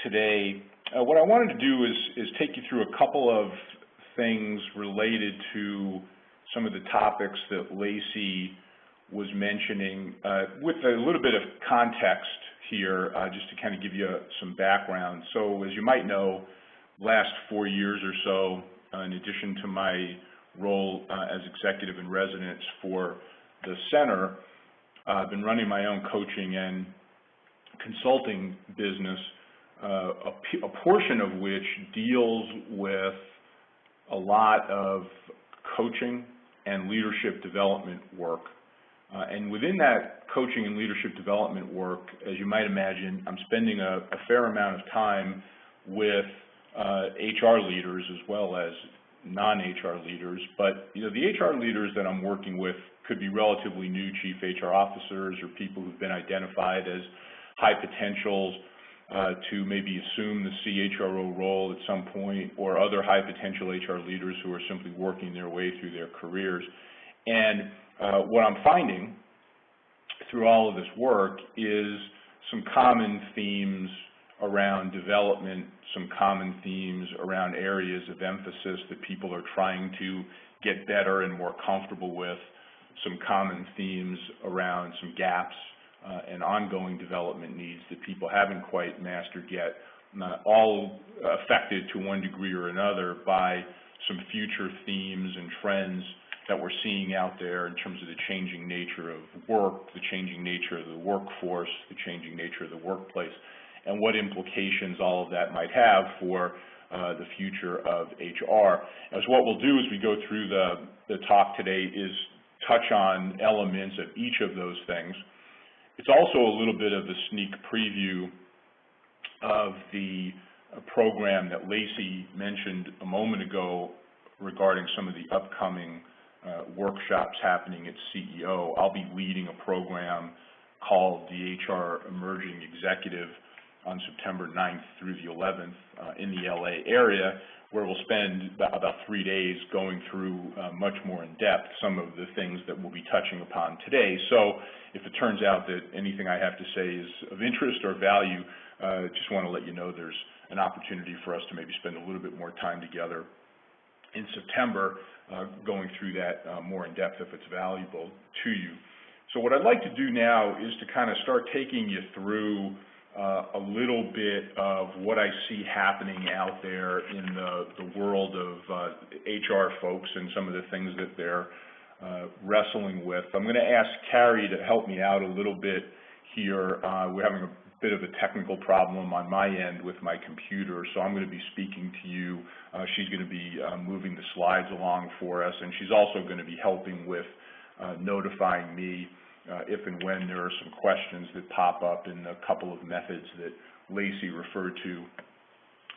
today, what I wanted to do is take you through a couple of things related to some of the topics that Lacey was mentioning with a little bit of context here, just to kind of give you some background. So as you might know, last 4 years or so, in addition to my role as executive in residence for the center, I've been running my own coaching and consulting business, a portion of which deals with a lot of coaching and leadership development work. And within that coaching and leadership development work, as you might imagine, I'm spending a fair amount of time with HR leaders as well as non-HR leaders. But the HR leaders that I'm working with could be relatively new chief HR officers or people who've been identified as high potentials to maybe assume the CHRO role at some point, or other high potential HR leaders who are simply working their way through their careers. And what I'm finding through all of this work is some common themes around development, some common themes around areas of emphasis that people are trying to get better and more comfortable with, some common themes around some gaps and ongoing development needs that people haven't quite mastered yet, all affected to one degree or another by some future themes and trends that we're seeing out there in terms of the changing nature of work, the changing nature of the workforce, the changing nature of the workplace, and what implications all of that might have for the future of HR. As what we'll do as we go through the talk today is touch on elements of each of those things. It's also a little bit of a sneak preview of the program that Lacey mentioned a moment ago regarding some of the upcoming workshops happening at CEO. I'll be leading a program called the HR Emerging Executive on September 9th through the 11th in the LA area, where we'll spend about 3 days going through much more in depth some of the things that we'll be touching upon today. So if it turns out that anything I have to say is of interest or value, just want to let you know there's an opportunity for us to maybe spend a little bit more time together in September going through that more in depth if it's valuable to you. So what I'd like to do now is to kind of start taking you through a little bit of what I see happening out there in the world of HR folks and some of the things that they're wrestling with. I'm going to ask Carrie to help me out a little bit here. We're having a bit of a technical problem on my end with my computer, so I'm going to be speaking to you. She's going to be moving the slides along for us, and she's also going to be helping with notifying me if and when there are some questions that pop up in a couple of methods that Lacey referred to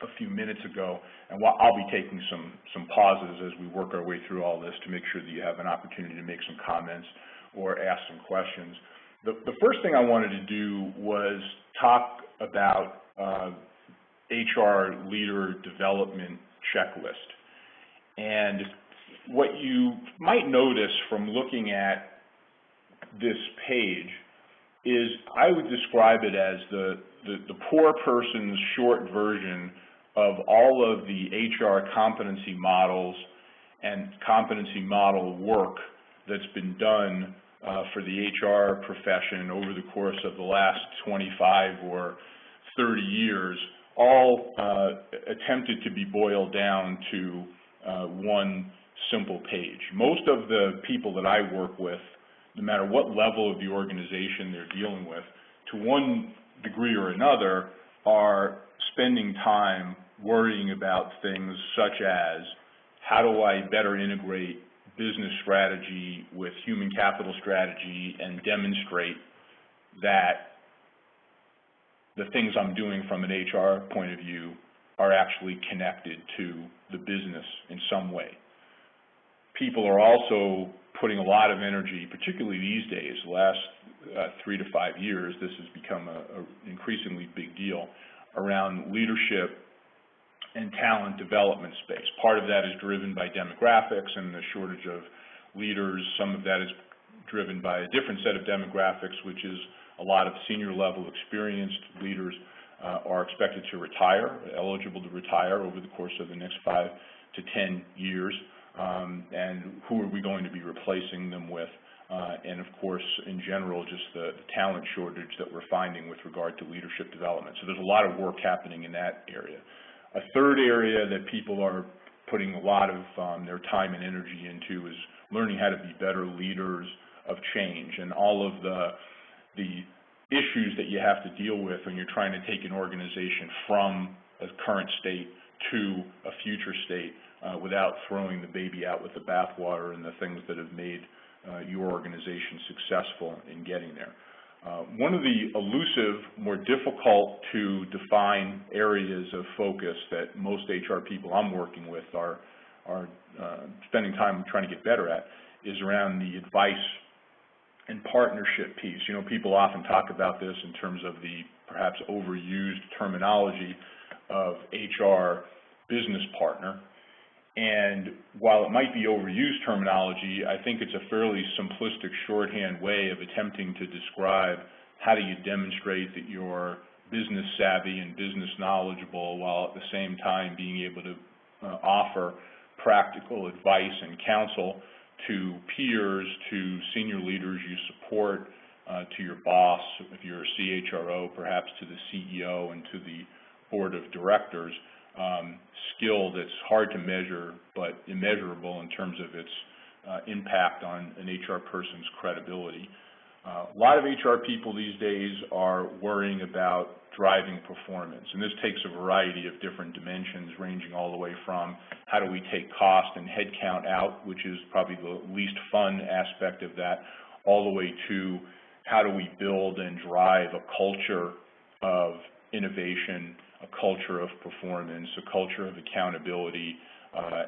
a few minutes ago. And I'll be taking some pauses as we work our way through all this to make sure that you have an opportunity to make some comments or ask some questions. The first thing I wanted to do was talk about HR leader development checklist. And what you might notice from looking at this page is I would describe it as the poor person's short version of all of the HR competency models and competency model work that's been done for the HR profession over the course of the last 25 or 30 years, all attempted to be boiled down to one simple page. Most of the people that I work with, no matter what level of the organization they're dealing with, to one degree or another, are spending time worrying about things such as, how do I better integrate business strategy with human capital strategy and demonstrate that the things I'm doing from an HR point of view are actually connected to the business in some way. People are also putting a lot of energy, particularly these days, the last 3 to 5 years, this has become an increasingly big deal, around leadership and talent development space. Part of that is driven by demographics and the shortage of leaders. Some of that is driven by a different set of demographics, which is a lot of senior level experienced leaders. are expected to retire, eligible to retire over the course of the next 5 to 10 years, and who are we going to be replacing them with, and of course, in general, just the talent shortage that we're finding with regard to leadership development. So there's a lot of work happening in that area. A third area that people are putting a lot of their time and energy into is learning how to be better leaders of change, and all of the issues that you have to deal with when you're trying to take an organization from a current state to a future state without throwing the baby out with the bathwater and the things that have made your organization successful in getting there. One of the elusive, more difficult to define areas of focus that most HR people I'm working with are spending time trying to get better at is around the advice and partnership piece. You know, people often talk about this in terms of the perhaps overused terminology of HR business partner. And while it might be overused terminology, I think it's a fairly simplistic shorthand way of attempting to describe how do you demonstrate that you're business savvy and business knowledgeable while at the same time being able to offer practical advice and counsel to peers, to senior leaders you support, to your boss, if you're a CHRO, perhaps to the CEO and to the board of directors. Skill that's hard to measure but immeasurable in terms of its impact on an HR person's credibility. A lot of HR people these days are worrying about driving performance, and this takes a variety of different dimensions, ranging all the way from how do we take cost and headcount out, which is probably the least fun aspect of that, all the way to how do we build and drive a culture of innovation, a culture of performance, a culture of accountability,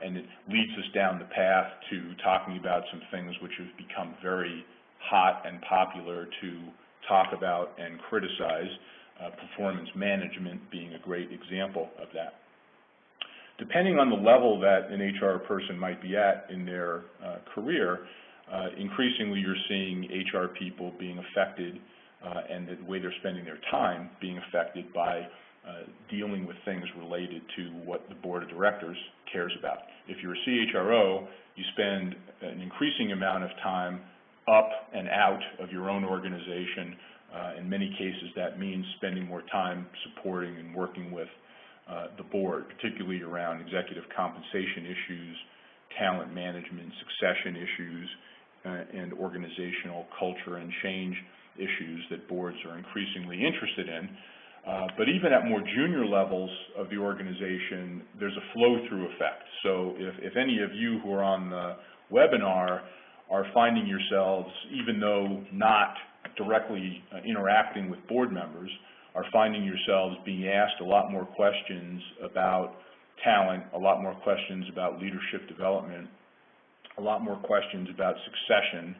and it leads us down the path to talking about some things which have become very hot and popular to talk about and criticize, performance management being a great example of that. Depending on the level that an HR person might be at in their career, increasingly you're seeing HR people being affected and the way they're spending their time being affected by dealing with things related to what the board of directors cares about. If you're a CHRO, you spend an increasing amount of time up and out of your own organization. In many cases, that means spending more time supporting and working with the board, particularly around executive compensation issues, talent management, succession issues, and organizational culture and change issues that boards are increasingly interested in. But even at more junior levels of the organization, there's a flow-through effect. So if any of you who are on the webinar are finding yourselves, even though not directly interacting with board members, are finding yourselves being asked a lot more questions about talent, a lot more questions about leadership development, a lot more questions about succession,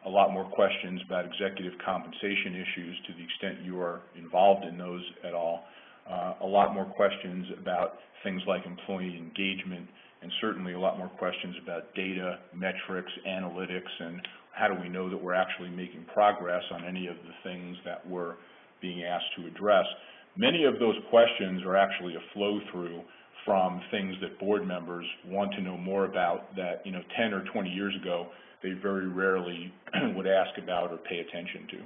a lot more questions about executive compensation issues to the extent you are involved in those at all, a lot more questions about things like employee engagement, and certainly a lot more questions about data, metrics, analytics, and how do we know that we're actually making progress on any of the things that we're being asked to address. Many of those questions are actually a flow-through from things that board members want to know more about that, 10 or 20 years ago, they very rarely would ask about or pay attention to.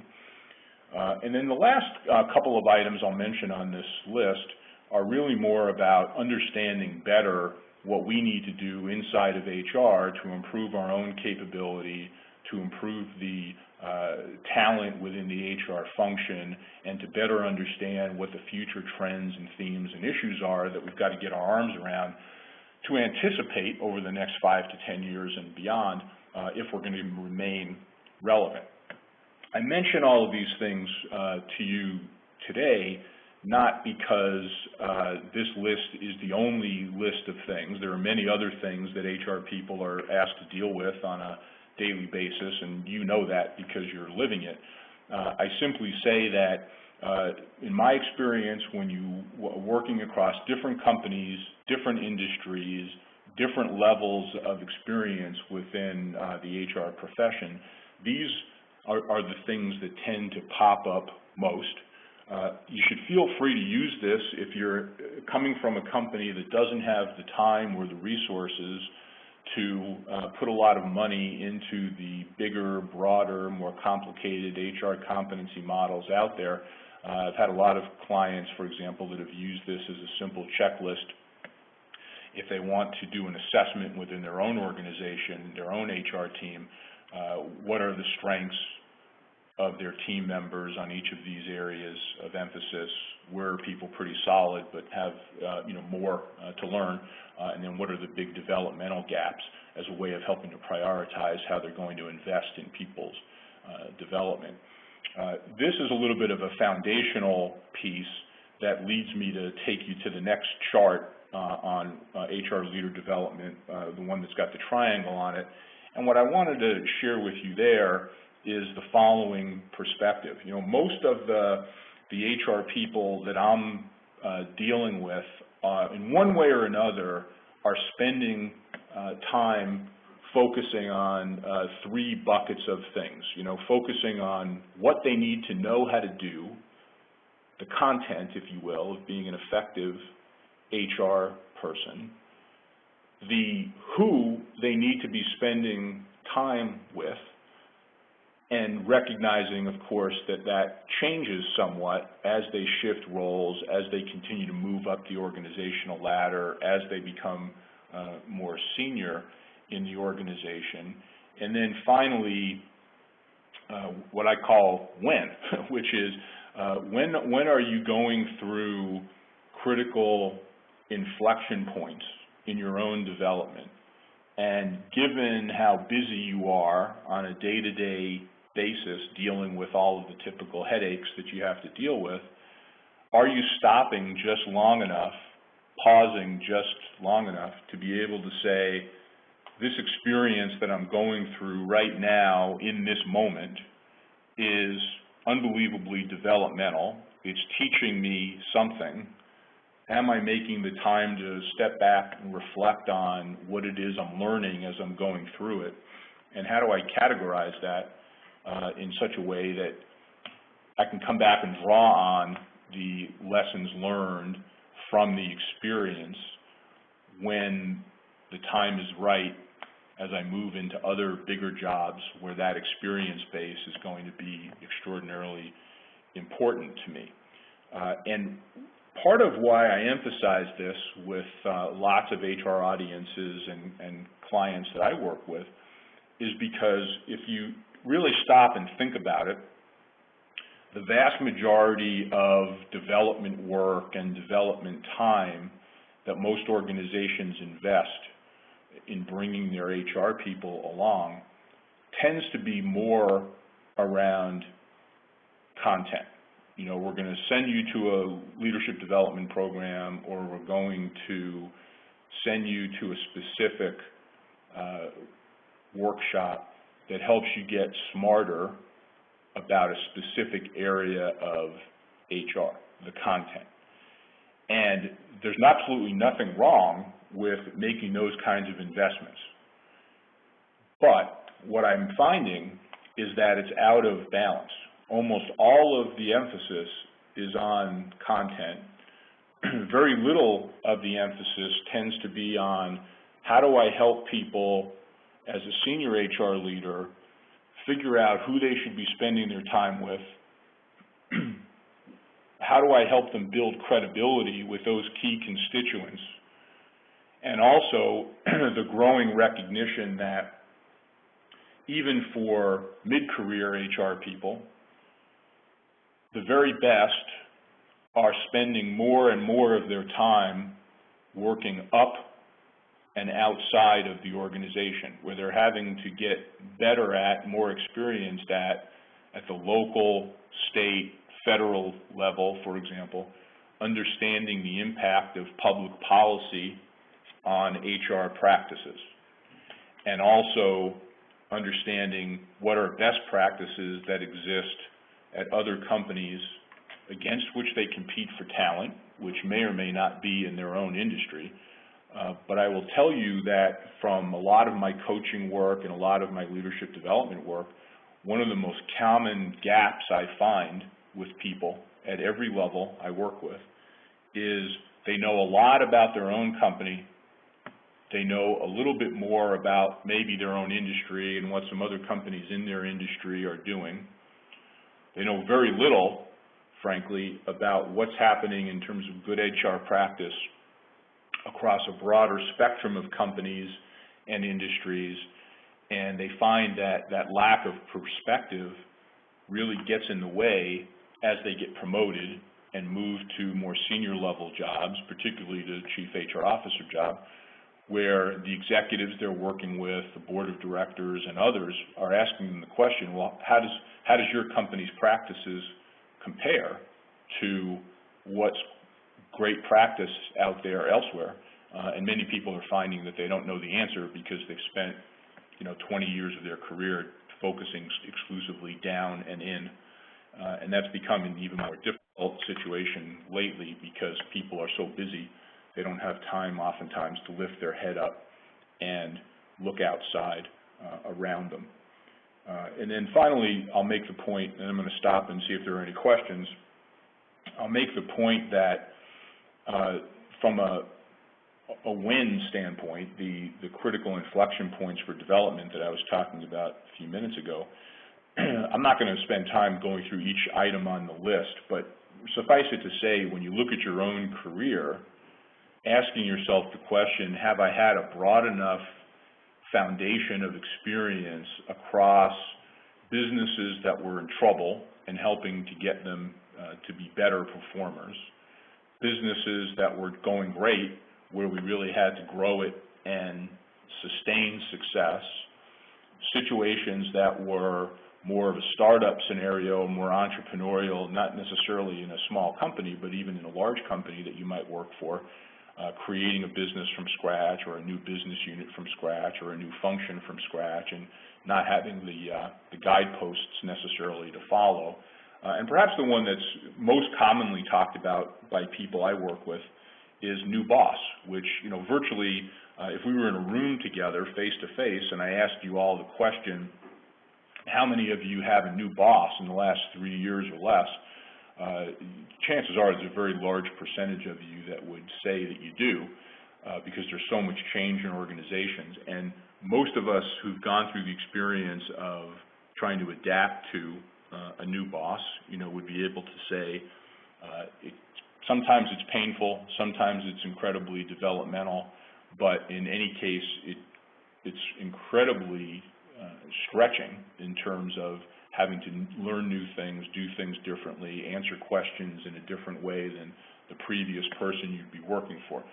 And then the last couple of items I'll mention on this list are really more about understanding better what we need to do inside of HR to improve our own capability, to improve the talent within the HR function, and to better understand what the future trends and themes and issues are that we've got to get our arms around to anticipate over the next 5 to 10 years and beyond if we're going to remain relevant. I mention all of these things to you today not because this list is the only list of things. There are many other things that HR people are asked to deal with on a daily basis, and you know that because you're living it. I simply say that in my experience, when you working across different companies, different industries, different levels of experience within the HR profession, these are the things that tend to pop up most. You should feel free to use this if you're coming from a company that doesn't have the time or the resources to put a lot of money into the bigger, broader, more complicated HR competency models out there. I've had a lot of clients, for example, that have used this as a simple checklist. If they want to do an assessment within their own organization, their own HR team, what are the strengths of their team members on each of these areas of emphasis? Where are people pretty solid but have more to learn? And then what are the big developmental gaps as a way of helping to prioritize how they're going to invest in people's development. This is a little bit of a foundational piece that leads me to take you to the next chart on HR leader development, the one that's got the triangle on it. And what I wanted to share with you there is the following perspective. Most of the HR people that I'm dealing with, in one way or another, are spending time focusing on three buckets of things. Focusing on what they need to know how to do, the content, if you will, of being an effective HR person, the who they need to be spending time with, and recognizing, of course, that changes somewhat as they shift roles, as they continue to move up the organizational ladder, as they become more senior in the organization. And then finally, what I call when, which is when are you going through critical inflection points in your own development? And given how busy you are on a day-to-day basis dealing with all of the typical headaches that you have to deal with, are you stopping just long enough, pausing just long enough to be able to say, this experience that I'm going through right now in this moment is unbelievably developmental. It's teaching me something. Am I making the time to step back and reflect on what it is I'm learning as I'm going through it? And how do I categorize that in such a way that I can come back and draw on the lessons learned from the experience when the time is right as I move into other bigger jobs where that experience base is going to be extraordinarily important to me. And part of why I emphasize this with lots of HR audiences and clients that I work with is because if you really stop and think about it, the vast majority of development work and development time that most organizations invest in bringing their HR people along tends to be more around content. We're going to send you to a leadership development program, or we're going to send you to a specific workshop that helps you get smarter about a specific area of HR, the content. And there's absolutely nothing wrong with making those kinds of investments. But what I'm finding is that it's out of balance. Almost all of the emphasis is on content. Very little of the emphasis tends to be on how do I help people as a senior HR leader figure out who they should be spending their time with. How do I help them build credibility with those key constituents? And also the growing recognition that even for mid-career HR people, the very best are spending more and more of their time working up and outside of the organization, where they're having to get better at, more experienced at the local, state, federal level, for example, understanding the impact of public policy on HR practices, and also understanding what are best practices that exist at other companies against which they compete for talent, which may or may not be in their own industry. But I will tell you that from a lot of my coaching work and a lot of my leadership development work, one of the most common gaps I find with people at every level I work with is they know a lot about their own company. They know a little bit more about maybe their own industry and what some other companies in their industry are doing. They know very little, frankly, about what's happening in terms of good HR practice across a broader spectrum of companies and industries, and they find that that lack of perspective really gets in the way as they get promoted and move to more senior level jobs, particularly the chief HR officer job, where the executives they're working with, the board of directors and others are asking them the question, well, how does your company's practices compare to what's great practice out there elsewhere? And many people are finding that they don't know the answer because they've spent 20 years of their career focusing exclusively down and in. And that's become an even more difficult situation lately because people are so busy, they don't have time oftentimes to lift their head up and look outside around them. And then finally, I'll make the point, and I'm going to stop and see if there are any questions. I'll make the point that from a win standpoint, the critical inflection points for development that I was talking about a few minutes ago, I'm not going to spend time going through each item on the list, but suffice it to say, when you look at your own career, asking yourself the question, have I had a broad enough foundation of experience across businesses that were in trouble and helping to get them to be better performers, businesses that were going great where we really had to grow it and sustain success, situations that were more of a startup scenario, more entrepreneurial, not necessarily in a small company, but even in a large company that you might work for, creating a business from scratch or a new business unit from scratch or a new function from scratch and not having the guideposts necessarily to follow. And perhaps the one that's most commonly talked about by people I work with is new boss, which, virtually, if we were in a room together face to face and I asked you all the question, how many of you have a new boss in the last 3 years or less, chances are there's a very large percentage of you that would say that you do, because there's so much change in organizations. And most of us who've gone through the experience of trying to adapt to a new boss, would be able to say sometimes it's painful, sometimes it's incredibly developmental, but in any case, it's incredibly stretching in terms of having to learn new things, do things differently, answer questions in a different way than the previous person you'd be working for.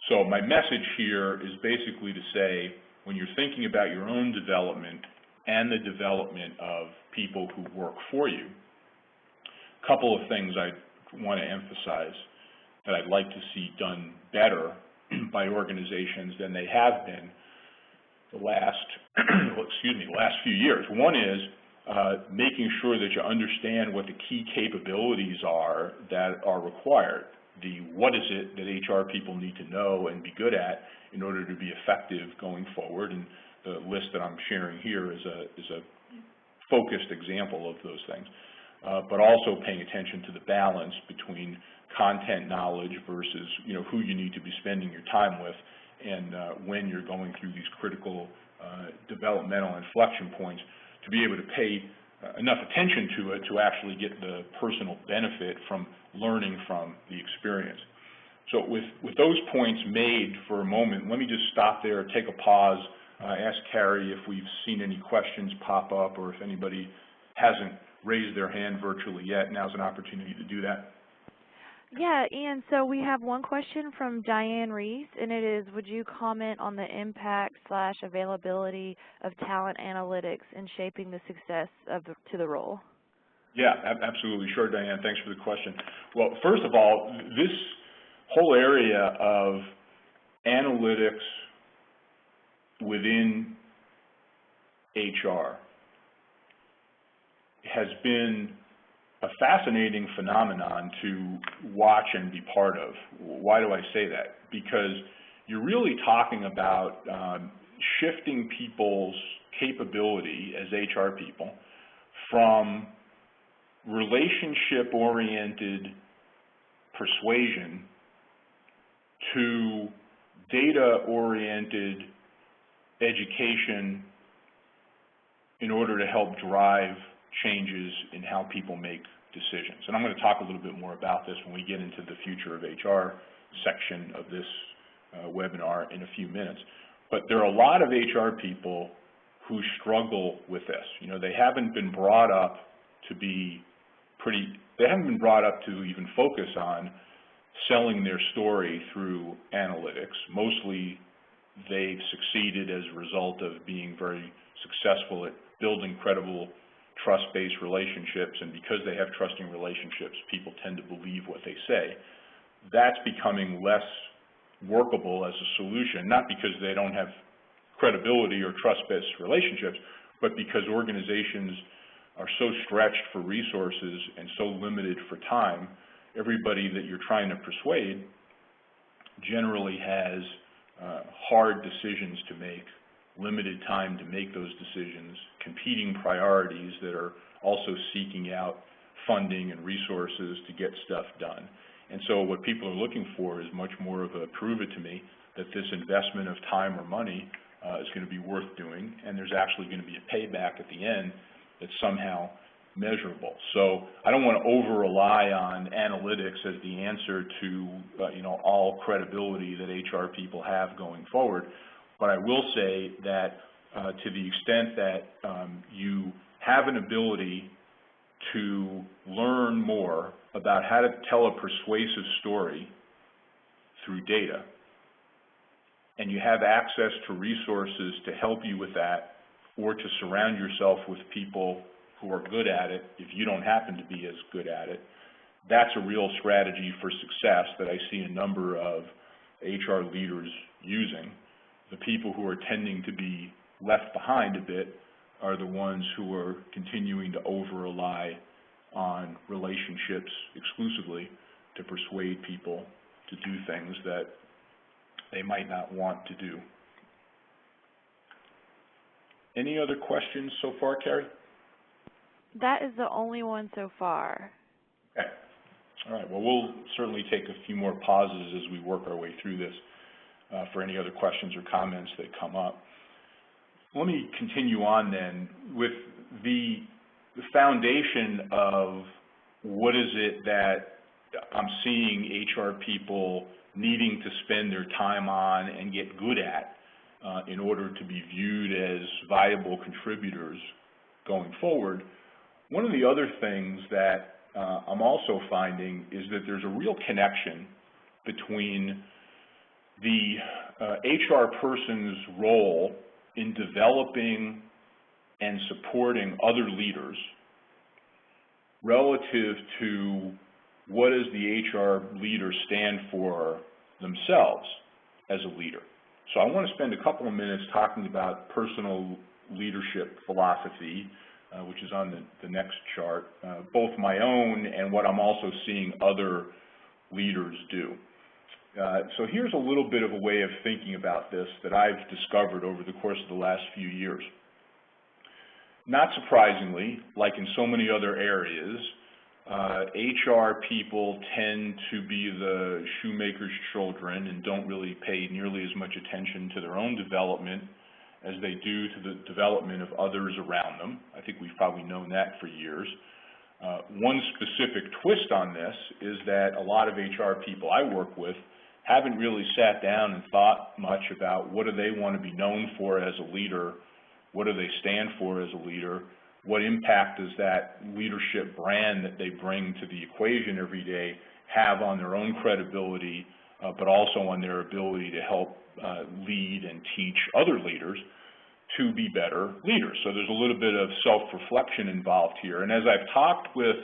So my message here is basically to say, when you're thinking about your own development and the development of people who work for you, a couple of things I want to emphasize that I'd like to see done better by organizations than they have been the last, last few years. One is making sure that you understand what the key capabilities are that are required. What is it that HR people need to know and be good at in order to be effective going forward, and the list that I'm sharing here is a focused example of those things. But also paying attention to the balance between content knowledge versus who you need to be spending your time with, and when you're going through these critical developmental inflection points, to be able to pay enough attention to it to actually get the personal benefit from learning from the experience. So with those points made for a moment, let me just stop there, take a pause, ask Carrie if we've seen any questions pop up, or if anybody hasn't raised their hand virtually yet, now's an opportunity to do that. Yeah, Ian, so we have one question from Diane Reese, and it is, would you comment on the impact/availability of talent analytics in shaping the success to the role? Yeah, absolutely. Sure, Diane. Thanks for the question. Well, first of all, this whole area of analytics within HR has been a fascinating phenomenon to watch and be part of. Why do I say that? Because you're really talking about shifting people's capability as HR people from relationship-oriented persuasion to data-oriented education in order to help drive changes in how people make decisions. And I'm going to talk a little bit more about this when we get into the future of HR section of this webinar in a few minutes. But there are a lot of HR people who struggle with this. You know, they haven't been brought up to be they haven't been brought up to even focus on selling their story through analytics. Mostly they've succeeded as a result of being very successful at building credible trust-based relationships, and because they have trusting relationships, people tend to believe what they say. That's becoming less workable as a solution, not because they don't have credibility or trust-based relationships, but because organizations are so stretched for resources and so limited for time. Everybody that you're trying to persuade generally has hard decisions to make, limited time to make those decisions, competing priorities that are also seeking out funding and resources to get stuff done. And so what people are looking for is much more of a prove it to me that this investment of time or money is going to be worth doing, and there's actually going to be a payback at the end that's somehow measurable. So I don't want to over-rely on analytics as the answer to all credibility that HR people have going forward, but I will say that to the extent that you have an ability to learn more about how to tell a persuasive story through data, and you have access to resources to help you with that, or to surround yourself with people who are good at it if you don't happen to be as good at it, that's a real strategy for success that I see a number of HR leaders using. The people who are tending to be left behind a bit are the ones who are continuing to over-rely on relationships exclusively to persuade people to do things that they might not want to do. Any other questions so far, Carrie? That is the only one so far. Okay. All right. Well, we'll certainly take a few more pauses as we work our way through this for any other questions or comments that come up. Let me continue on then with the foundation of what is it that I'm seeing HR people needing to spend their time on and get good at in order to be viewed as viable contributors going forward. One of the other things that I'm also finding is that there's a real connection between the HR person's role in developing and supporting other leaders relative to what does the HR leader stand for themselves as a leader. So I want to spend a couple of minutes talking about personal leadership philosophy, which is on the next chart, both my own and what I'm also seeing other leaders do. So here's a little bit of a way of thinking about this that I've discovered over the course of the last few years. Not surprisingly, like in so many other areas, HR people tend to be the shoemaker's children and don't really pay nearly as much attention to their own development as they do to the development of others around them. I think we've probably known that for years. One specific twist on this is that a lot of HR people I work with haven't really sat down and thought much about what do they want to be known for as a leader, what do they stand for as a leader, what impact does that leadership brand that they bring to the equation every day have on their own credibility, but also on their ability to help lead and teach other leaders to be better leaders. So there's a little bit of self-reflection involved here. And as I've talked with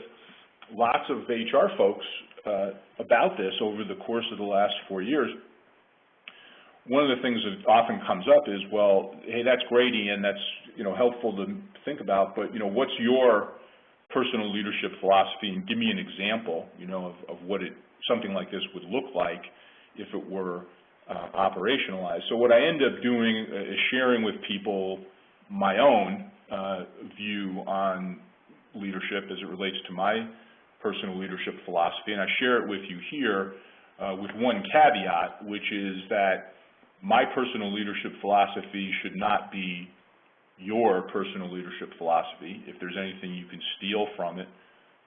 lots of HR folks about this over the course of the last 4 years, one of the things that often comes up is, well, hey, that's great, Ian, that's helpful to think about, but what's your personal leadership philosophy, and give me an example, of what something like this would look like if it were operationalized. So what I end up doing is sharing with people my own view on leadership as it relates to my personal leadership philosophy, and I share it with you here with one caveat, which is that my personal leadership philosophy should not be your personal leadership philosophy. If there's anything you can steal from it,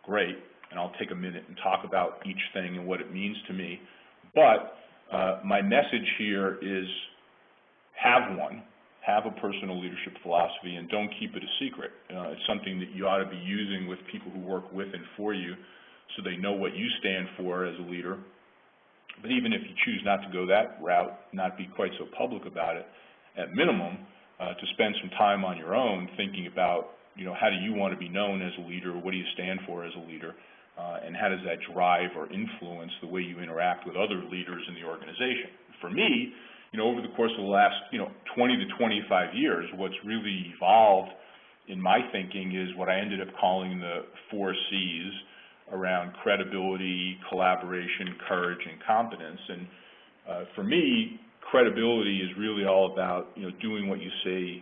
great, and I'll take a minute and talk about each thing and what it means to me. But my message here is have a personal leadership philosophy, and don't keep it a secret. It's something that you ought to be using with people who work with and for you so they know what you stand for as a leader. But even if you choose not to go that route, not be quite so public about it, at minimum, to spend some time on your own thinking about, how do you want to be known as a leader, what do you stand for as a leader, and how does that drive or influence the way you interact with other leaders in the organization. For me, over the course of the last, 20 to 25 years, what's really evolved in my thinking is what I ended up calling the 4 C's around credibility, collaboration, courage, and competence. And for me, credibility is really all about, doing what you say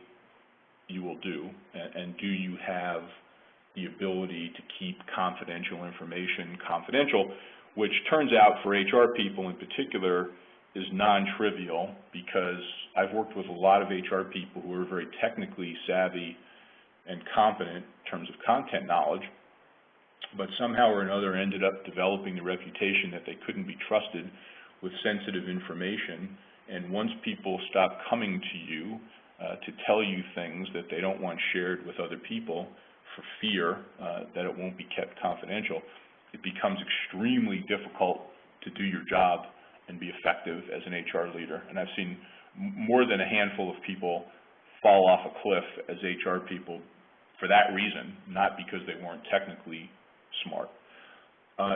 you will do, and do you have the ability to keep confidential information confidential, which turns out for HR people in particular is non-trivial, because I've worked with a lot of HR people who are very technically savvy and competent in terms of content knowledge, but somehow or another ended up developing the reputation that they couldn't be trusted with sensitive information. And once people stop coming to you to tell you things that they don't want shared with other people for fear that it won't be kept confidential, it becomes extremely difficult to do your job and be effective as an HR leader. And I've seen more than a handful of people fall off a cliff as HR people for that reason, not because they weren't technically smart.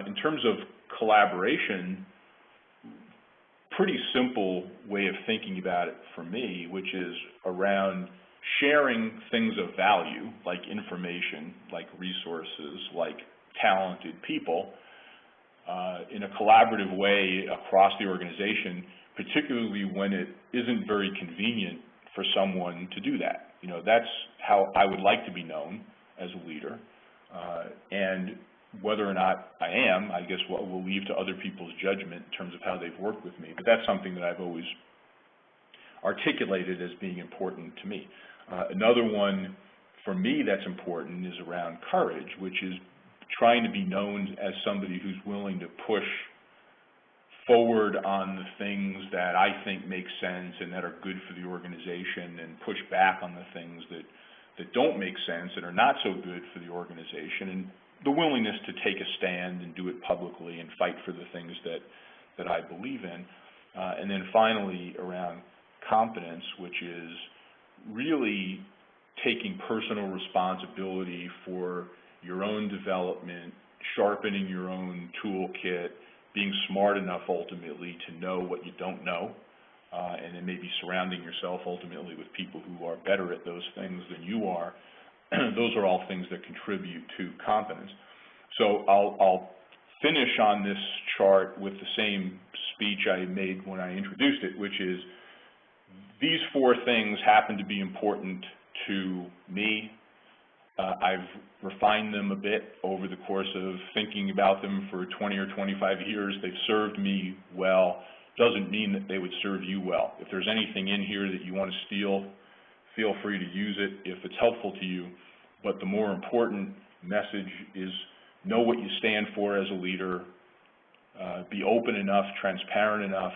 In terms of collaboration, pretty simple way of thinking about it for me, which is around sharing things of value, like information, like resources, like talented people, in a collaborative way across the organization, particularly when it isn't very convenient for someone to do that. That's how I would like to be known as a leader. And whether or not I am, I guess we'll leave to other people's judgment in terms of how they've worked with me. But that's something that I've always articulated as being important to me. Another one for me that's important is around courage, which is trying to be known as somebody who's willing to push forward on the things that I think make sense and that are good for the organization, and push back on the things that don't make sense and are not so good for the organization, and the willingness to take a stand and do it publicly and fight for the things that I believe in. And then finally, around competence, which is really taking personal responsibility for your own development, sharpening your own toolkit, being smart enough ultimately to know what you don't know, and then maybe surrounding yourself ultimately with people who are better at those things than you are. Those are all things that contribute to competence. So I'll finish on this chart with the same speech I made when I introduced it, which is these 4 things happen to be important to me. I've refined them a bit over the course of thinking about them for 20 or 25 years. They've served me well. Doesn't mean that they would serve you well. If there's anything in here that you want to steal, feel free to use it if it's helpful to you. But the more important message is know what you stand for as a leader, be open enough, transparent enough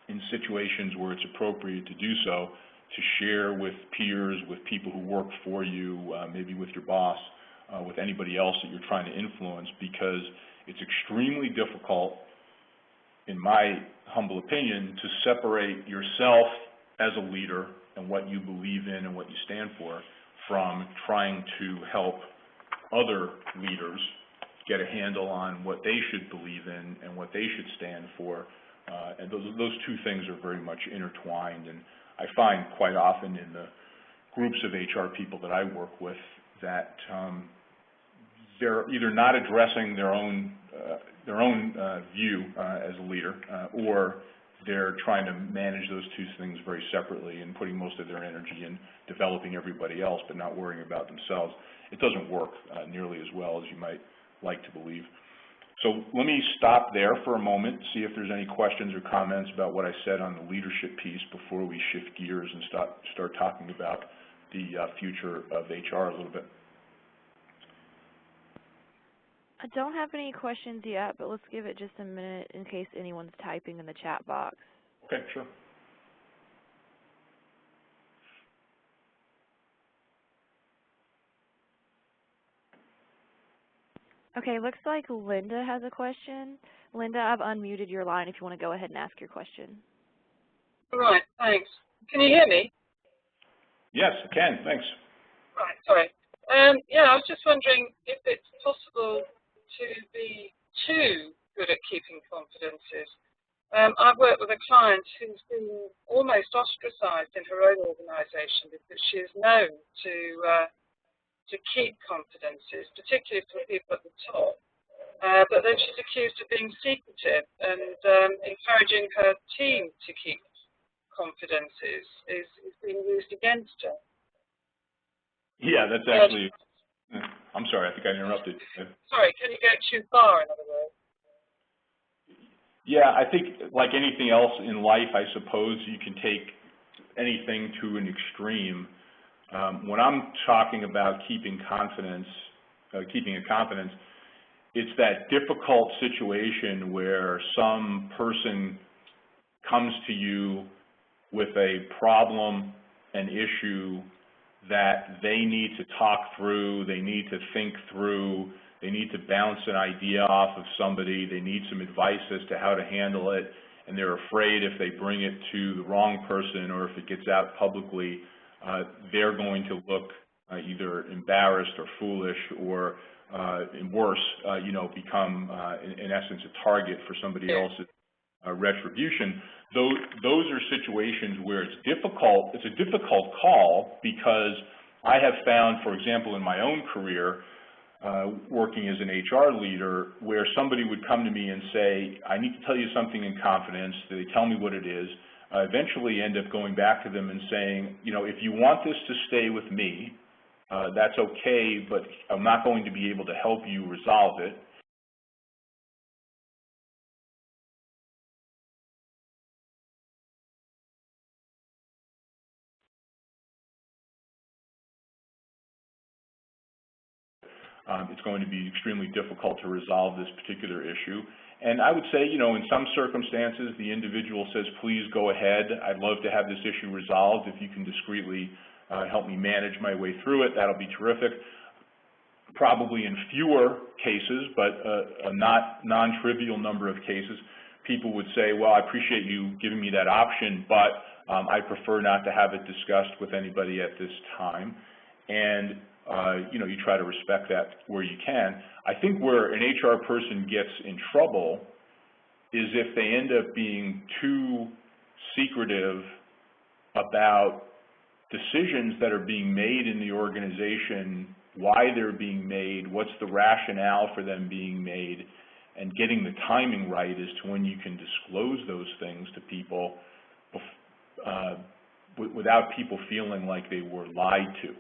in situations where it's appropriate to do so, to share with peers, with people who work for you, maybe with your boss, with anybody else that you're trying to influence, because it's extremely difficult, in my humble opinion, to separate yourself as a leader and what you believe in and what you stand for from trying to help other leaders get a handle on what they should believe in and what they should stand for. And those 2 things are very much intertwined. And I find quite often in the groups of HR people that I work with that they're either not addressing their own view as a leader, or they're trying to manage those two things very separately and putting most of their energy in developing everybody else but not worrying about themselves. It doesn't work nearly as well as you might like to believe. So let me stop there for a moment, see if there's any questions or comments about what I said on the leadership piece before we shift gears and start talking about the future of HR a little bit. I don't have any questions yet, but let's give it just a minute in case anyone's typing in the chat box. Okay, sure. Okay, looks like Linda has a question. Linda, I've unmuted your line if you want to go ahead and ask your question. All right, thanks. Can you hear me? Yes, I can, thanks. Right, sorry. Yeah, I was just wondering if it's possible to be too good at keeping confidences. I've worked with a client who's been almost ostracized in her own organization because she is known to keep confidences, particularly for people at the top. But then she's accused of being secretive, and encouraging her team to keep confidences is being used against her. Yeah, that's actually, I'm sorry, I think I interrupted. Sorry, can you go too far, in other words? Yeah, I think like anything else in life, I suppose you can take anything to an extreme. When I'm talking about keeping a confidence, it's that difficult situation where some person comes to you with a problem, an issue that they need to talk through, they need to think through, they need to bounce an idea off of somebody, they need some advice as to how to handle it, and they're afraid if they bring it to the wrong person or if it gets out publicly, they're going to look either embarrassed or foolish or worse, become in essence a target for somebody else's retribution. Those are situations where it's a difficult call, because I have found, for example, in my own career, working as an HR leader, where somebody would come to me and say, I need to tell you something in confidence. They tell me what it is. I eventually end up going back to them and saying, if you want this to stay with me, that's okay, but I'm not going to be able to help you resolve it. It's going to be extremely difficult to resolve this particular issue. And I would say, in some circumstances, the individual says, please go ahead. I'd love to have this issue resolved. If you can discreetly help me manage my way through it, that'll be terrific. Probably in fewer cases, but a non-trivial number of cases, people would say, well, I appreciate you giving me that option, but I prefer not to have it discussed with anybody at this time. And you try to respect that where you can. I think where an HR person gets in trouble is if they end up being too secretive about decisions that are being made in the organization, why they're being made, what's the rationale for them being made, and getting the timing right as to when you can disclose those things to people without people feeling like they were lied to.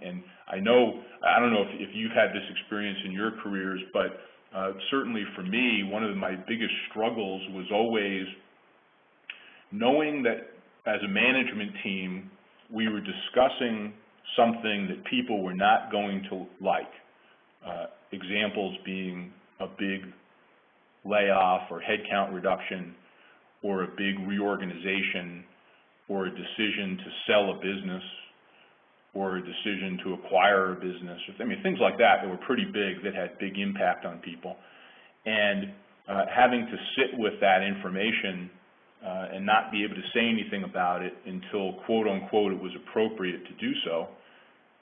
And I don't know if you've had this experience in your careers, but certainly for me, one of my biggest struggles was always knowing that as a management team, we were discussing something that people were not going to like. Examples being a big layoff or headcount reduction, or a big reorganization, or a decision to sell a business, or a decision to acquire a business. I mean, things like that were pretty big, that had big impact on people. And having to sit with that information and not be able to say anything about it until, quote unquote, it was appropriate to do so,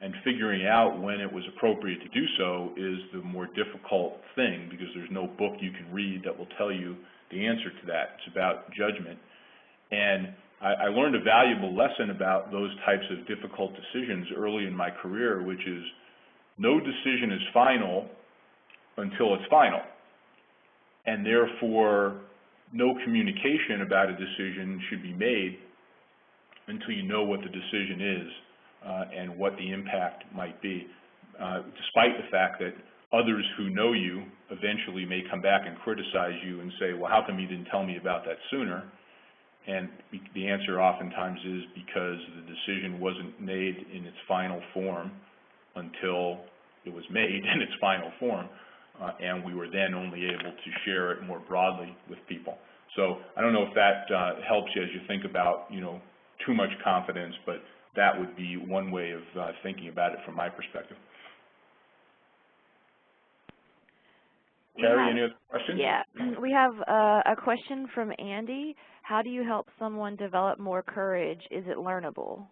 and figuring out when it was appropriate to do so is the more difficult thing, because there's no book you can read that will tell you the answer to that. It's about judgment. And I learned a valuable lesson about those types of difficult decisions early in my career, which is no decision is final until it's final. And therefore, no communication about a decision should be made until you know what the decision is and what the impact might be, despite the fact that others who know you eventually may come back and criticize you and say, well, how come you didn't tell me about that sooner? And the answer oftentimes is because the decision wasn't made in its final form until it was made in its final form, and we were then only able to share it more broadly with people. So I don't know if that helps you as you think about, too much confidence, but that would be one way of thinking about it from my perspective. Carrie, any other questions? Yeah, we have a question from Andy. How do you help someone develop more courage? Is it learnable?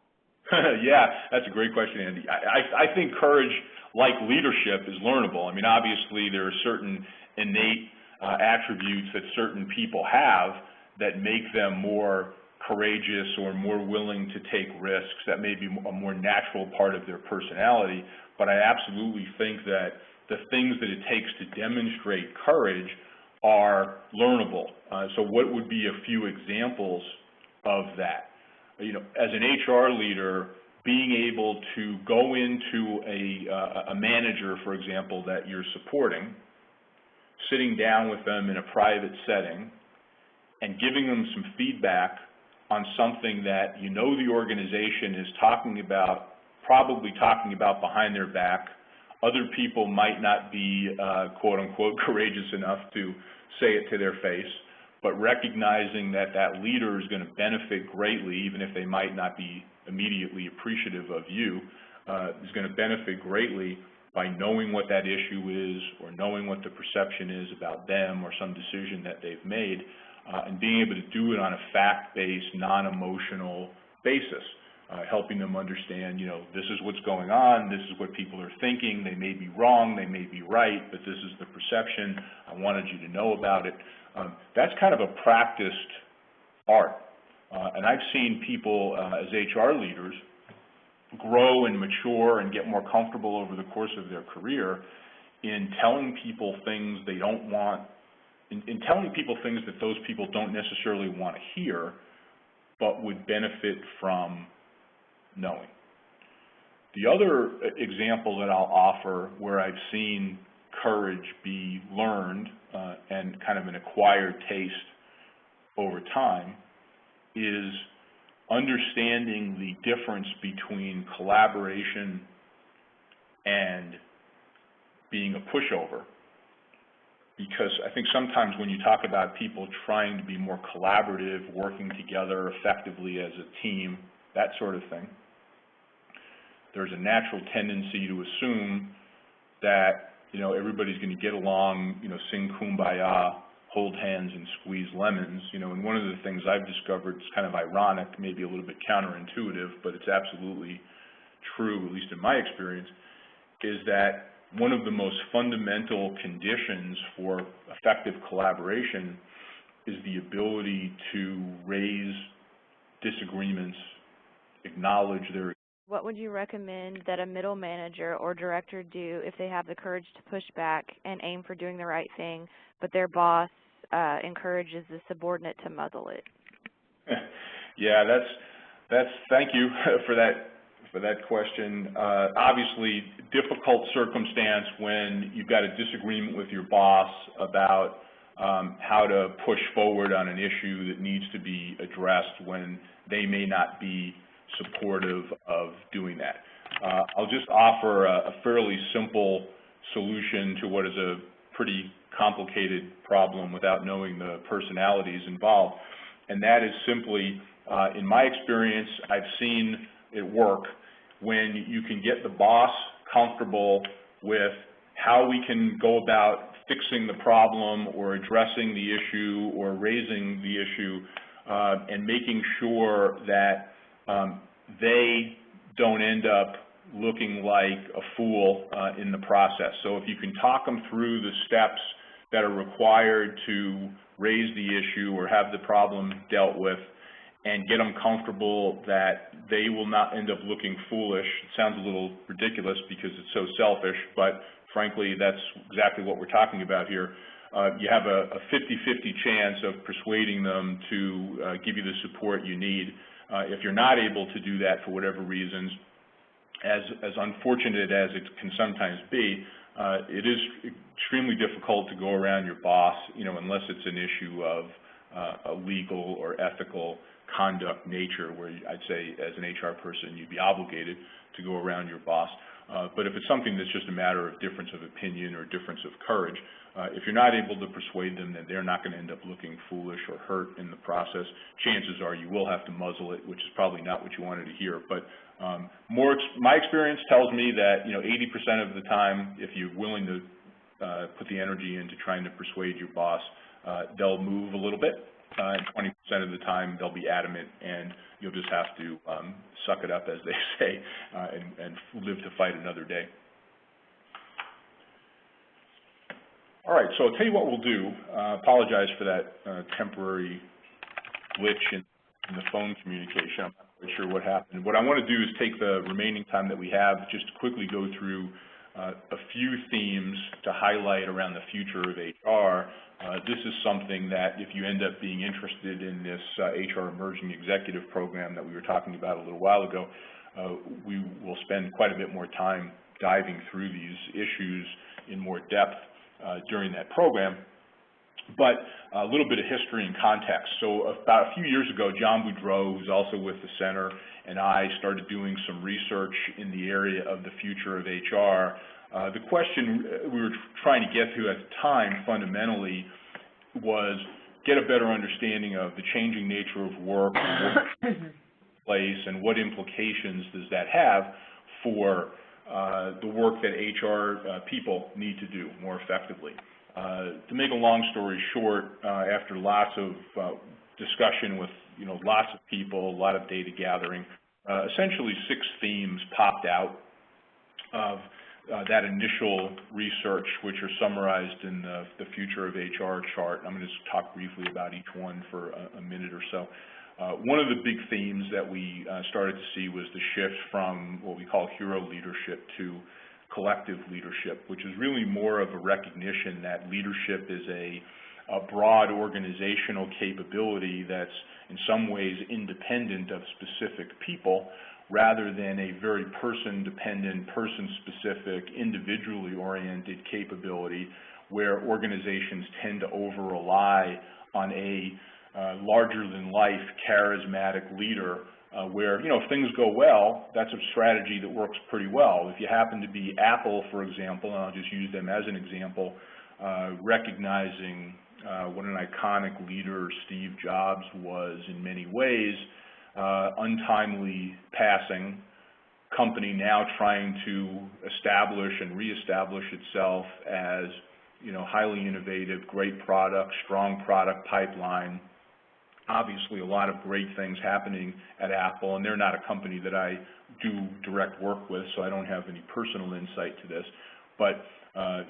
Yeah, that's a great question, Andy. I think courage, like leadership, is learnable. I mean, obviously there are certain innate attributes that certain people have that make them more courageous or more willing to take risks. That may be a more natural part of their personality, but I absolutely think that the things that it takes to demonstrate courage are learnable. So what would be a few examples of that? As an HR leader, being able to go into a manager, for example, that you're supporting, sitting down with them in a private setting, and giving them some feedback on something that the organization is talking about, probably talking about behind their back. Other people might not be, quote unquote, courageous enough to say it to their face, but recognizing that that leader is going to benefit greatly, even if they might not be immediately appreciative of you, is going to benefit greatly by knowing what that issue is or knowing what the perception is about them or some decision that they've made, and being able to do it on a fact-based, non-emotional basis. Helping them understand, this is what's going on, this is what people are thinking, they may be wrong, they may be right, but this is the perception, I wanted you to know about it. That's kind of a practiced art. And I've seen people as HR leaders grow and mature and get more comfortable over the course of their career in telling people things they don't want, in telling people things that those people don't necessarily want to hear, but would benefit from knowing. The other example that I'll offer where I've seen courage be learned and kind of an acquired taste over time is understanding the difference between collaboration and being a pushover. Because I think sometimes when you talk about people trying to be more collaborative, working together effectively as a team, that sort of thing, there's a natural tendency to assume that, everybody's going to get along, sing kumbaya, hold hands and squeeze lemons, and one of the things I've discovered, it's kind of ironic, maybe a little bit counterintuitive, but it's absolutely true, at least in my experience, is that one of the most fundamental conditions for effective collaboration is the ability to raise disagreements, acknowledge their. What would you recommend that a middle manager or director do if they have the courage to push back and aim for doing the right thing, but their boss encourages the subordinate to muzzle it? Yeah, that's thank you for that question. Obviously, difficult circumstance when you've got a disagreement with your boss about how to push forward on an issue that needs to be addressed when they may not be supportive of doing that. I'll just offer a fairly simple solution to what is a pretty complicated problem without knowing the personalities involved, and that is simply, in my experience, I've seen it work when you can get the boss comfortable with how we can go about fixing the problem or addressing the issue or raising the issue and making sure that they don't end up looking like a fool in the process. So if you can talk them through the steps that are required to raise the issue or have the problem dealt with and get them comfortable that they will not end up looking foolish. It sounds a little ridiculous because it's so selfish, but frankly, that's exactly what we're talking about here. you have a 50-50 chance of persuading them to give you the support you need. If you're not able to do that for whatever reasons, as unfortunate as it can sometimes be, it is extremely difficult to go around your boss, unless it's an issue of a legal or ethical conduct nature, where I'd say as an HR person you'd be obligated to go around your boss. But if it's something that's just a matter of difference of opinion or difference of courage, if you're not able to persuade them that they're not going to end up looking foolish or hurt in the process, chances are you will have to muzzle it, which is probably not what you wanted to hear. But my experience tells me that 80% of the time, if you're willing to put the energy into trying to persuade your boss, they'll move a little bit, and 20% of the time they'll be adamant, and you'll just have to suck it up, as they say, and live to fight another day. All right, so I'll tell you what we'll do. Apologize for that temporary glitch in the phone communication. I'm not quite sure what happened. What I want to do is take the remaining time that we have just to quickly go through a few themes to highlight around the future of HR. This is something that, if you end up being interested in this HR Emerging Executive Program that we were talking about a little while ago, we will spend quite a bit more time diving through these issues in more depth during that program. But a little bit of history and context. So about a few years ago, John Boudreau, who's also with the center, and I started doing some research in the area of the future of HR. The question we were trying to get to at the time, fundamentally, was get a better understanding of the changing nature of work, workplace, and what implications does that have for the work that HR people need to do more effectively. To make a long story short, after lots of discussion with lots of people, a lot of data gathering, essentially 6 themes popped out of that initial research, which are summarized in the Future of HR chart. I'm going to just talk briefly about each one for a minute or so. One of the big themes that we started to see was the shift from what we call hero leadership to collective leadership, which is really more of a recognition that leadership is a broad organizational capability that's in some ways independent of specific people, rather than a very person-dependent, person-specific, individually oriented capability where organizations tend to over-rely on a larger-than-life, charismatic leader where, if things go well, that's a strategy that works pretty well. If you happen to be Apple, for example, and I'll just use them as an example, recognizing what an iconic leader Steve Jobs was in many ways, untimely passing, company now trying to establish and reestablish itself as, highly innovative, great product, strong product pipeline. Obviously, a lot of great things happening at Apple, and they're not a company that I do direct work with, so I don't have any personal insight to this. But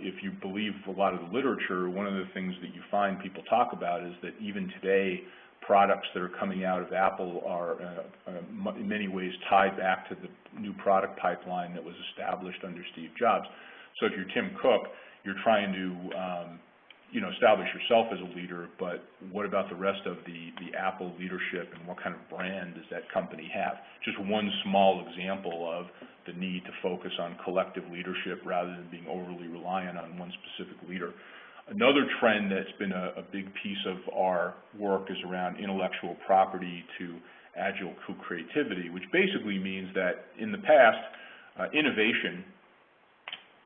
if you believe a lot of the literature, one of the things that you find people talk about is that even today, products that are coming out of Apple are in many ways tied back to the new product pipeline that was established under Steve Jobs. So if you're Tim Cook, you're trying to establish yourself as a leader, but what about the rest of the Apple leadership, and what kind of brand does that company have? Just one small example of the need to focus on collective leadership rather than being overly reliant on one specific leader. Another trend that's been a big piece of our work is around intellectual property to agile co-creativity, which basically means that in the past, innovation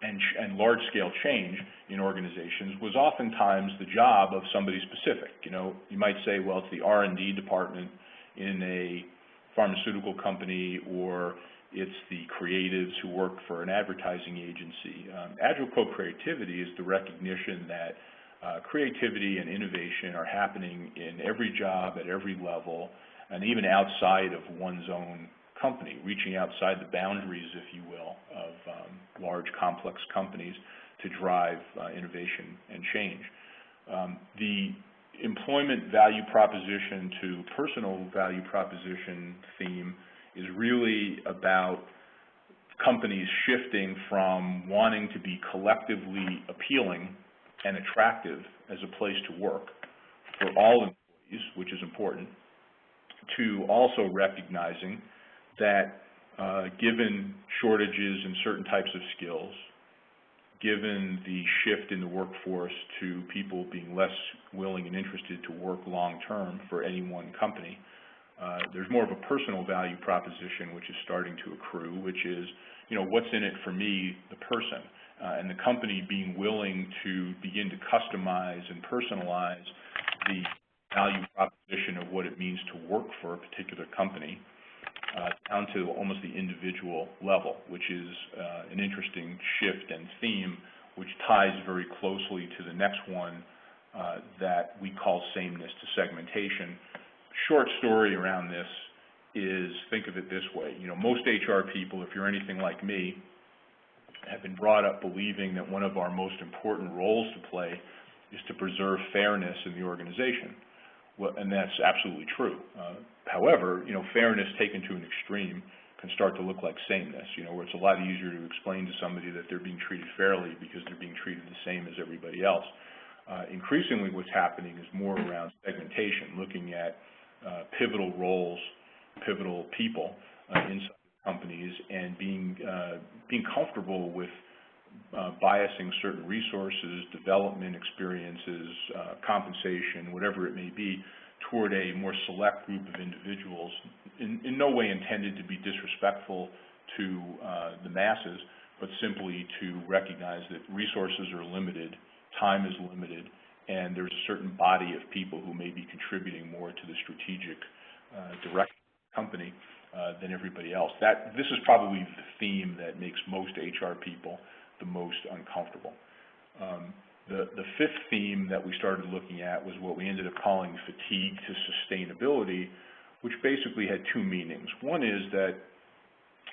and large-scale change in organizations was oftentimes the job of somebody specific. You might say, well, it's the R&D department in a pharmaceutical company, or it's the creatives who work for an advertising agency. Agile co-creativity is the recognition that creativity and innovation are happening in every job at every level, and even outside of one's own company, reaching outside the boundaries, if you will, of large, complex companies to drive innovation and change. The employment value proposition to personal value proposition theme is really about companies shifting from wanting to be collectively appealing and attractive as a place to work for all employees, which is important, to also recognizing that given shortages in certain types of skills, given the shift in the workforce to people being less willing and interested to work long-term for any one company, there's more of a personal value proposition which is starting to accrue, which is, what's in it for me, the person, and the company being willing to begin to customize and personalize the value proposition of what it means to work for a particular company down to almost the individual level, which is an interesting shift and theme which ties very closely to the next one that we call sameness to segmentation. Short story around this is, think of it this way, most HR people, if you're anything like me, have been brought up believing that one of our most important roles to play is to preserve fairness in the organization. Well, and that's absolutely true. However, fairness taken to an extreme can start to look like sameness, where it's a lot easier to explain to somebody that they're being treated fairly because they're being treated the same as everybody else. Increasingly what's happening is more around segmentation, looking at pivotal roles, pivotal people inside companies, and being comfortable with biasing certain resources, development experiences, compensation, whatever it may be, toward a more select group of individuals, in no way intended to be disrespectful to the masses, but simply to recognize that resources are limited, time is limited, and there's a certain body of people who may be contributing more to the strategic direction of the company than everybody else. This is probably the theme that makes most HR people the most uncomfortable. The fifth theme that we started looking at was what we ended up calling fatigue to sustainability, which basically had two meanings. One is that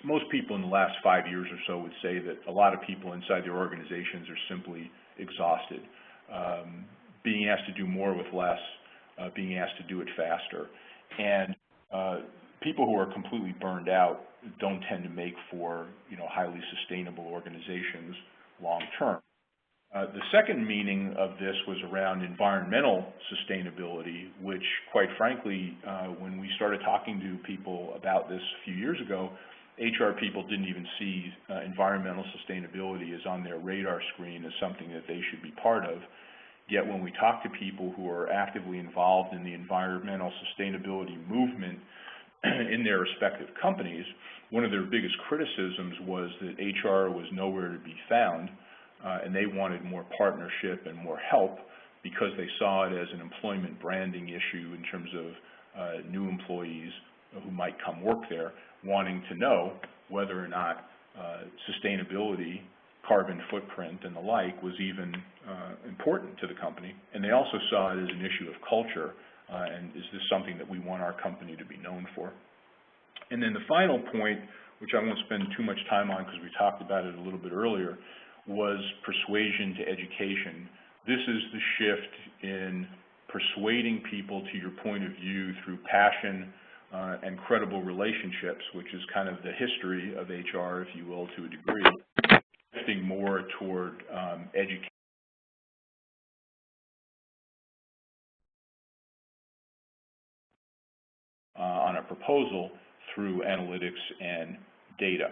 most people in the last 5 years or so would say that a lot of people inside their organizations are simply exhausted, being asked to do more with less, being asked to do it faster. And people who are completely burned out don't tend to make for, highly sustainable organizations long term. The second meaning of this was around environmental sustainability, which, quite frankly, when we started talking to people about this a few years ago, HR people didn't even see environmental sustainability as on their radar screen as something that they should be part of. Yet when we talk to people who are actively involved in the environmental sustainability movement in their respective companies, one of their biggest criticisms was that HR was nowhere to be found, and they wanted more partnership and more help because they saw it as an employment branding issue in terms of new employees who might come work there, wanting to know whether or not sustainability, carbon footprint, and the like was even important to the company. And they also saw it as an issue of culture, and is this something that we want our company to be known for? And then the final point, which I won't spend too much time on because we talked about it a little bit earlier, was persuasion to education. This is the shift in persuading people to your point of view through passion and credible relationships, which is kind of the history of HR, if you will, to a degree, shifting more toward education. On a proposal through analytics and data.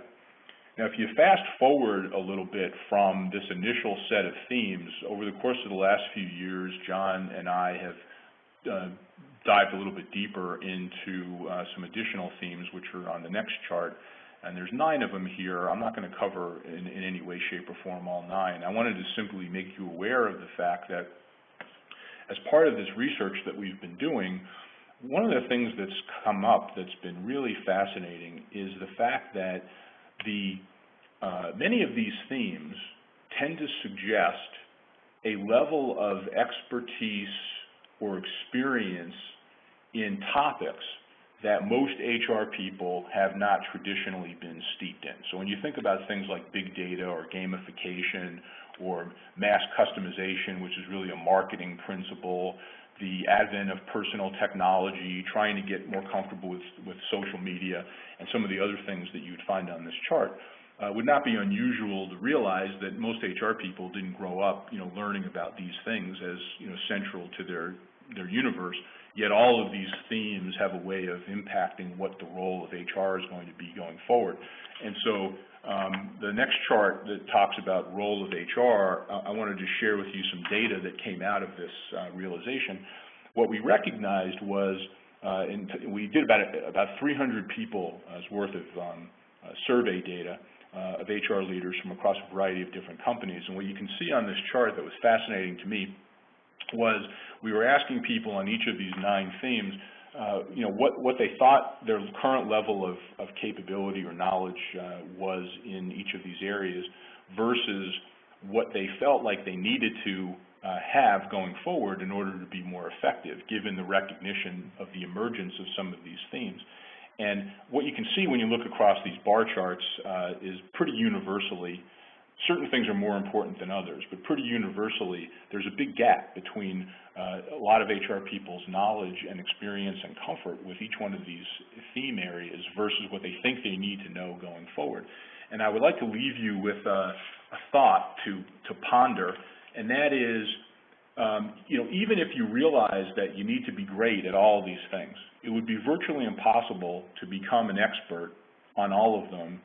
Now, if you fast forward a little bit from this initial set of themes, over the course of the last few years, John and I have dived a little bit deeper into some additional themes, which are on the next chart, and there's 9 of them here. I'm not going to cover in any way, shape, or form all 9. I wanted to simply make you aware of the fact that as part of this research that we've been doing, one of the things that's come up that's been really fascinating is the fact that many of these themes tend to suggest a level of expertise or experience in topics that most HR people have not traditionally been steeped in. So when you think about things like big data or gamification or mass customization, which is really a marketing principle, the advent of personal technology, trying to get more comfortable with social media, and some of the other things that you'd find on this chart, would not be unusual to realize that most HR people didn't grow up, learning about these things as, central to their universe, yet all of these themes have a way of impacting what the role of HR is going to be going forward. And so the next chart that talks about role of HR, I wanted to share with you some data that came out of this realization. What we recognized was, we did about 300 people's worth of survey data of HR leaders from across a variety of different companies. And what you can see on this chart that was fascinating to me was we were asking people on each of these 9 themes, what they thought their current level of capability or knowledge was in each of these areas versus what they felt like they needed to have going forward in order to be more effective, given the recognition of the emergence of some of these themes. And what you can see when you look across these bar charts is pretty universally, certain things are more important than others, but pretty universally, there's a big gap between a lot of HR people's knowledge and experience and comfort with each one of these theme areas versus what they think they need to know going forward. And I would like to leave you with a thought to ponder, and that is, even if you realize that you need to be great at all of these things, it would be virtually impossible to become an expert on all of them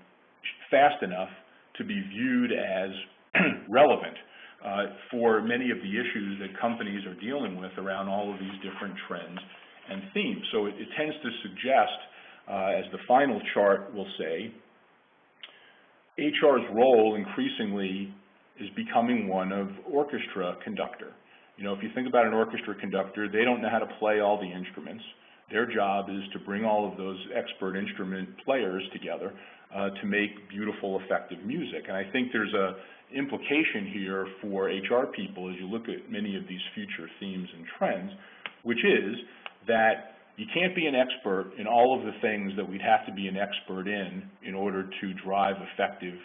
fast enough to be viewed as relevant for many of the issues that companies are dealing with around all of these different trends and themes. So it tends to suggest, as the final chart will say, HR's role increasingly is becoming one of orchestra conductor. If you think about an orchestra conductor, they don't know how to play all the instruments. Their job is to bring all of those expert instrument players together to make beautiful, effective music. And I think there's an implication here for HR people as you look at many of these future themes and trends, which is that you can't be an expert in all of the things that we'd have to be an expert in order to drive effective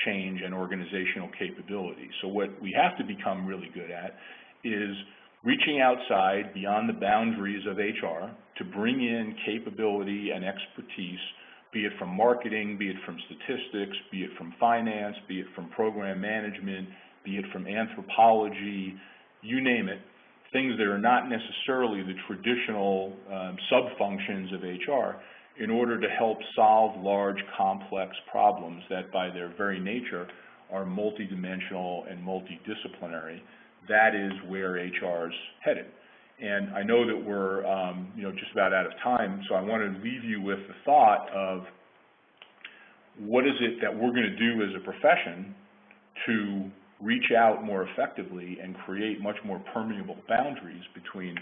change and organizational capability. So what we have to become really good at is reaching outside beyond the boundaries of HR to bring in capability and expertise, be it from marketing, be it from statistics, be it from finance, be it from program management, be it from anthropology, you name it, things that are not necessarily the traditional sub-functions of HR, in order to help solve large, complex problems that by their very nature are multidimensional and multidisciplinary. That is where HR is headed. And I know that we're just about out of time, so I want to leave you with the thought of what is it that we're going to do as a profession to reach out more effectively and create much more permeable boundaries between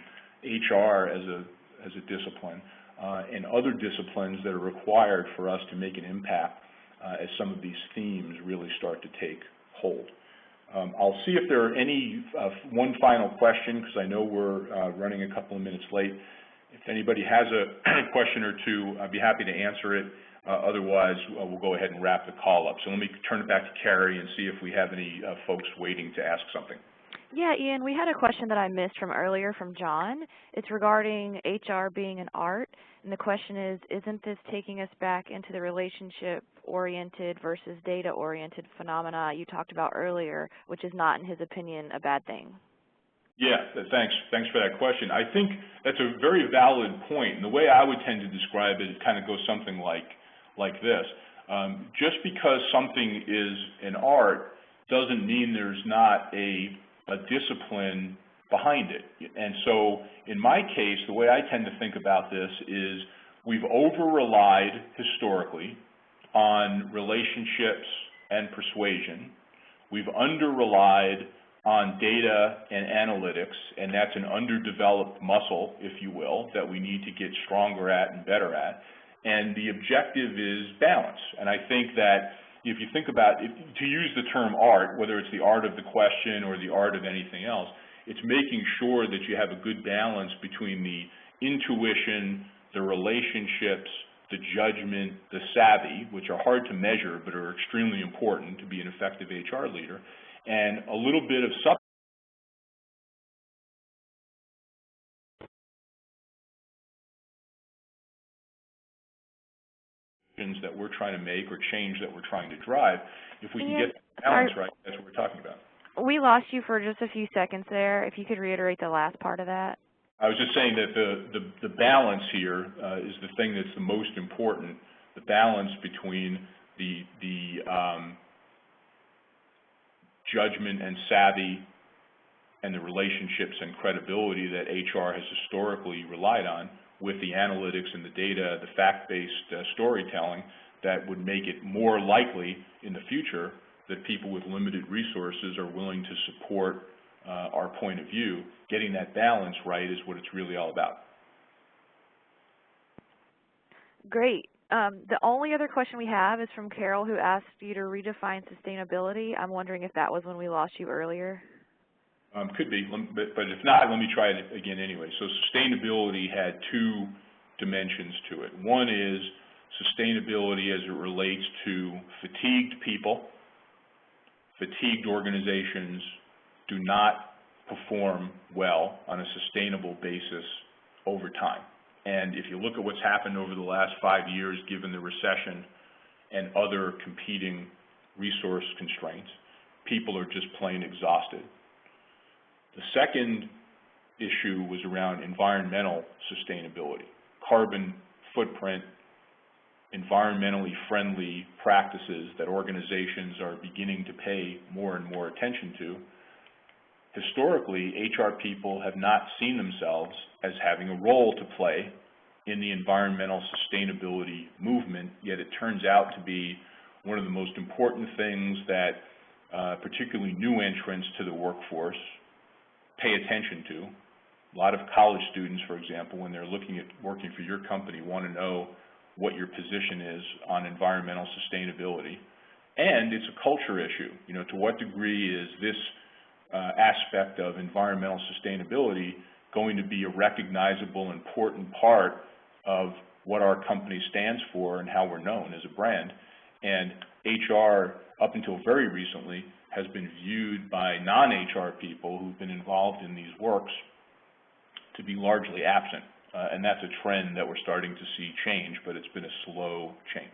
HR as a discipline and other disciplines that are required for us to make an impact as some of these themes really start to take hold. I'll see if there are any, one final question, because I know we're running a couple of minutes late. If anybody has a question or two, I'd be happy to answer it. Otherwise, we'll go ahead and wrap the call up. So let me turn it back to Carrie and see if we have any folks waiting to ask something. Yeah, Ian, we had a question that I missed from earlier from John. It's regarding HR being an art, and the question is, isn't this taking us back into the relationship-oriented versus data-oriented phenomena you talked about earlier, which is not, in his opinion, a bad thing? Yeah, thanks for that question. I think that's a very valid point, and the way I would tend to describe it, it kind of goes something like this. Just because something is an art doesn't mean there's not a discipline behind it. And so in my case, the way I tend to think about this is we've over-relied historically on relationships and persuasion. We've under-relied on data and analytics, and that's an underdeveloped muscle, if you will, that we need to get stronger at and better at. And the objective is balance. And I think that if you think about it, to use the term art, whether it's the art of the question or the art of anything else, it's making sure that you have a good balance between the intuition, the relationships, the judgment, the savvy, which are hard to measure but are extremely important to be an effective HR leader, and a little bit of decisions that we're trying to make or change that we're trying to drive, if we can Ian, get the balance right, that's what we're talking about. We lost you for just a few seconds there. If you could reiterate the last part of that. I was just saying that the balance here is the thing that's the most important, the balance between the judgment and savvy and the relationships and credibility that HR has historically relied on with the analytics and the data, the fact-based storytelling that would make it more likely in the future that people with limited resources are willing to support our point of view. Getting that balance right is what it's really all about. Great. The only other question we have is from Carol, who asked you to redefine sustainability. I'm wondering if that was when we lost you earlier. Could be, but if not, let me try it again anyway. So sustainability had two dimensions to it. One is sustainability as it relates to fatigued people. Fatigued organizations do not perform well on a sustainable basis over time. And if you look at what's happened over the last 5 years, given the recession and other competing resource constraints, people are just plain exhausted. The second issue was around environmental sustainability, carbon footprint, environmentally friendly practices that organizations are beginning to pay more and more attention to. Historically, HR people have not seen themselves as having a role to play in the environmental sustainability movement, yet it turns out to be one of the most important things that particularly new entrants to the workforce pay attention to. A lot of college students, for example, when they're looking at working for your company, want to know what your position is on environmental sustainability. And it's a culture issue. You know, to what degree is this aspect of environmental sustainability going to be a recognizable, important part of what our company stands for and how we're known as a brand? And HR, up until very recently, has been viewed by non-HR people who've been involved in these works to be largely absent. And that's a trend that we're starting to see change, but it's been a slow change.